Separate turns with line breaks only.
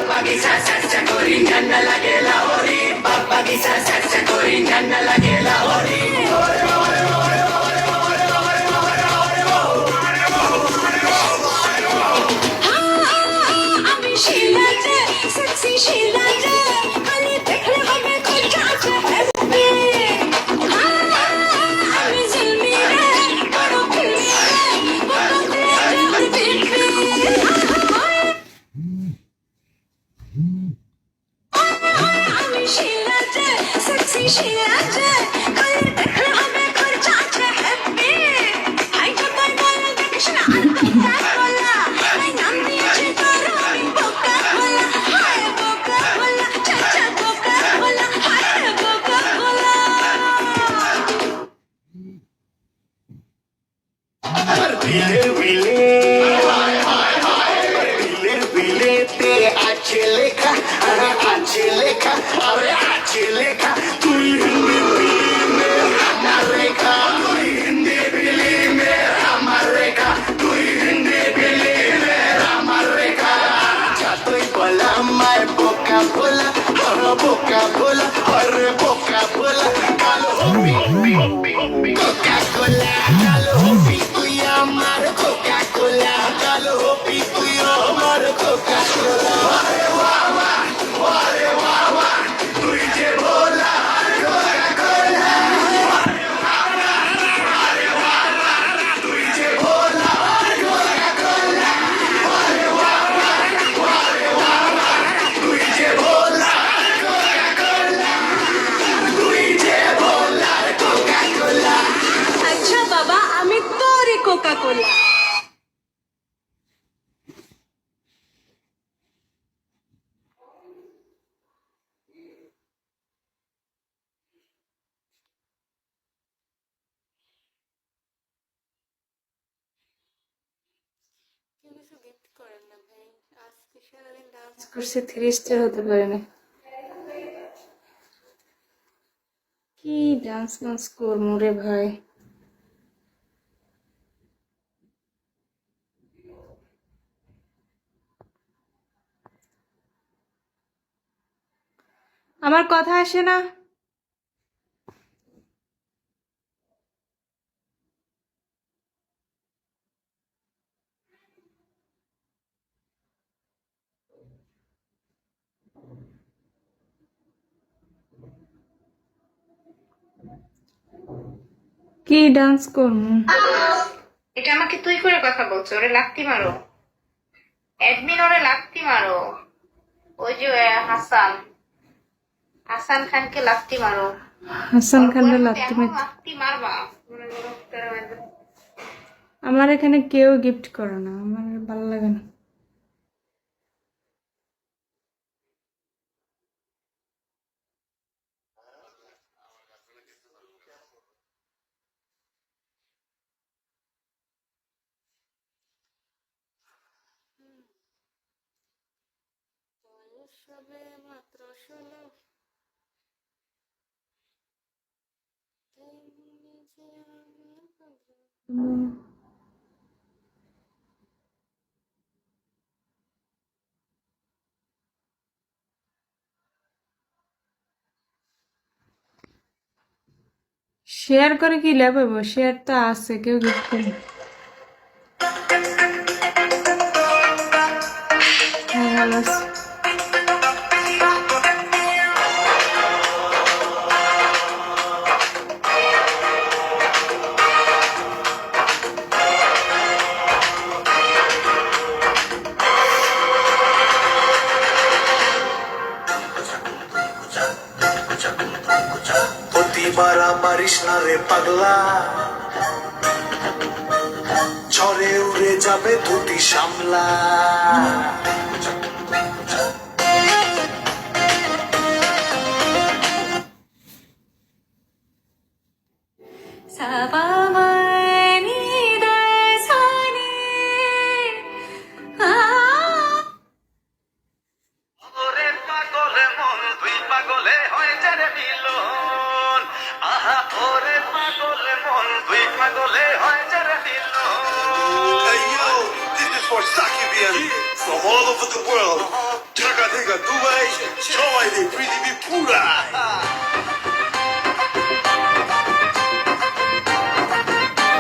বাগিচা চর্চা করি ঠান্ডা লাগে লাহোরি বাগ বাগিচা চর্চা করি ঠান্ডা লাগে লাহোরি আমি শিলাতে সেক্সি শিলাতে খালি দেখলে হবে খোঁজা আছে হ্যাপি আমি জুলমি রে বড় ফিল্মি রে বড় ফিল্মি আমি শিলাতে সেক্সি শিলাতে খালি দেখলে হবে খোঁজা আছে হ্যাপি হাই তো তাই বল দেখিস না আর কোকা কোলা আই নাম দিয়েছি তোর আমি কোকা কোলা হাই কোকা কোলা চাচা কোকা কোলা হাই কোকা কোলা
বিলের বিলে বিলের বিলেতে আছে লেখা আছে লেখা আরে আছে লেখা তুই হিন্দি ফিল্মে আমার রেখা তুই হিন্দি ফিল্মে আমার রেখা তুই হিন্দি ফিল্মে আমার রেখা যতই বলা আমায় বোকা বলা বোকা বলা আরে বোকা বলা কালো হবি কোকা কোলা কালো হবি তুই আমার কোকা কোলা কালো হবি তুই আমার কোকা কোলা তুই যে ভোলা কোকা কোলা তুই যে ভোলা কোকা কোলা তুই যে ভোলা কোকা কোলা তুই যে ভোলা কোকা কোলা
আচ্ছা বাবা আমি তোরই কোকা কোলা কেউ কিছু গিফট করেন না ভাই আজকে সারাদিন ডান্স করছে 3 স্টার হতে পারে না কি ডান্স ডান্স করবো রে ভাই আমার কথা আসে না কি ডান্স করবো
এটা আমাকে তুই করে কথা বলছো ওরে লাত্তি মারো অ্যাডমিন ওরে লাত্তি মারো ওই যে হাসান হাসান খানকে লাত্তি মারো
হাসান খানের লাত্তি
এখন
মারতে
লাত্তি মারবা
আমার এখানে কেউ গিফট করে না আমার ভালো লাগে না সবে মাত্র 16 শেয়ার করে কি লাভ হবে শেয়ার তো আছে কেউ গিফট করে না। হ্যাঁ ভালো আছে
প্রতিবারা পারিস না রে পাগলা ঝড়ে উড়ে যাবে dhoti সামলা from all over the world. Check out Buddha.